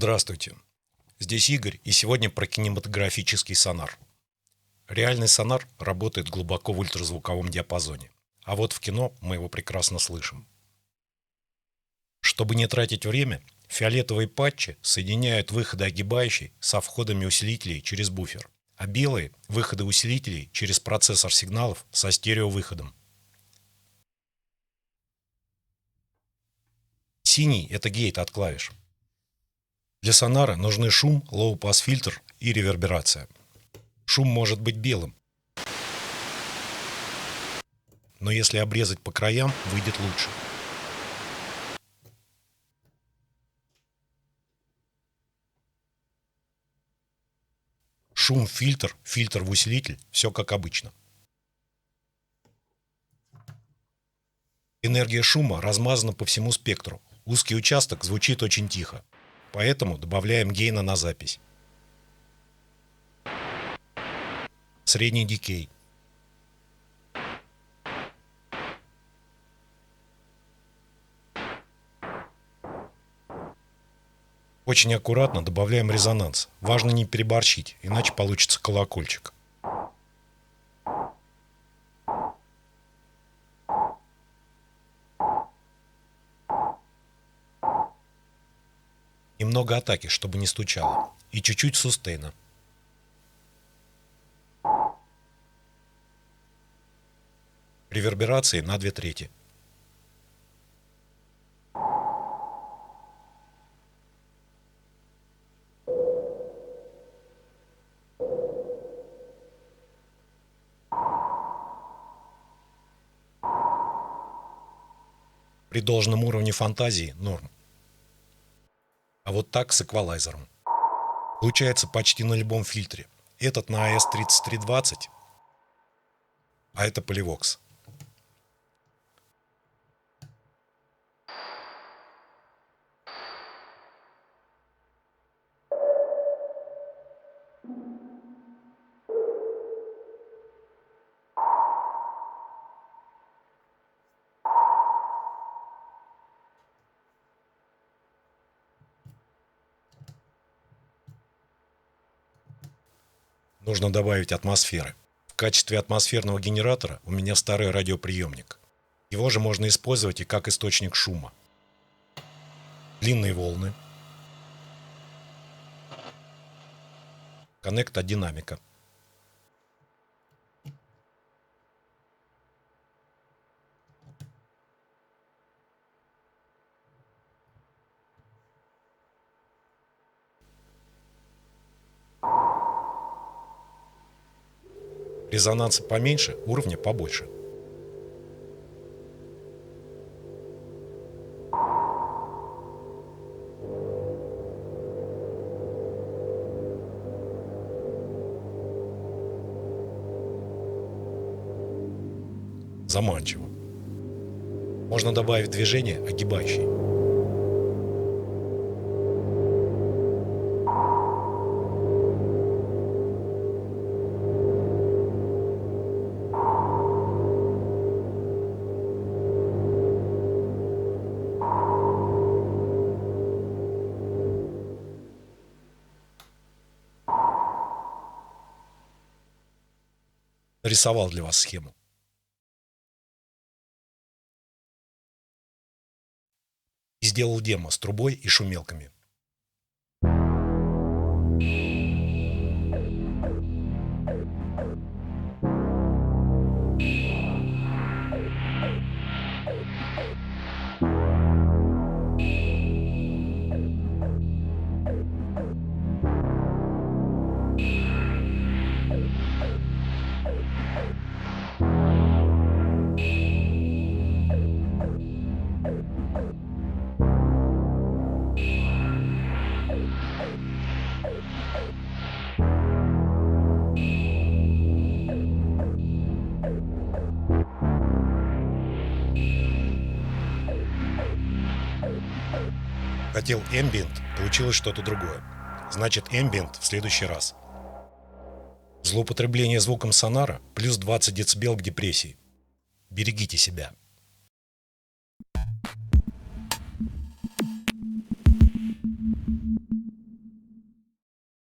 Здравствуйте, здесь Игорь, и сегодня про кинематографический сонар. Реальный сонар работает глубоко в ультразвуковом диапазоне, а вот в кино мы его прекрасно слышим. Чтобы не тратить время, фиолетовые патчи соединяют выходы огибающей со входами усилителей через буфер, а белые – выходы усилителей через процессор сигналов со стереовыходом. Синий – это гейт от клавиш. Для сонара нужны шум, лоу-пасс-фильтр и реверберация. Шум может быть белым, но если обрезать по краям, выйдет лучше. Шум в фильтр, фильтр в усилитель – все как обычно. Энергия шума размазана по всему спектру. Узкий участок звучит очень тихо, поэтому добавляем гейна на запись. Средний дикей. Очень аккуратно добавляем резонанс. Важно не переборщить, иначе получится колокольчик. Немного атаки, чтобы не стучало. И чуть-чуть сустейна. Реверберации на 2/3. При должном уровне фантазии норм. А вот так с эквалайзером. Получается почти на любом фильтре. Этот на AS3320, а это Polyvox. Нужно добавить атмосферы. В качестве атмосферного генератора у меня старый радиоприемник. Его же можно использовать и как источник шума. Длинные волны. Коннект от динамика. Резонанса поменьше, уровня побольше. Заманчиво. Можно добавить движение огибающей. Нарисовал для вас схему. И сделал демо с трубой и шумелками. Хотел ambient, получилось что-то другое. Значит, ambient в следующий раз. Злоупотребление звуком сонара плюс 20 дБ к депрессии. Берегите себя.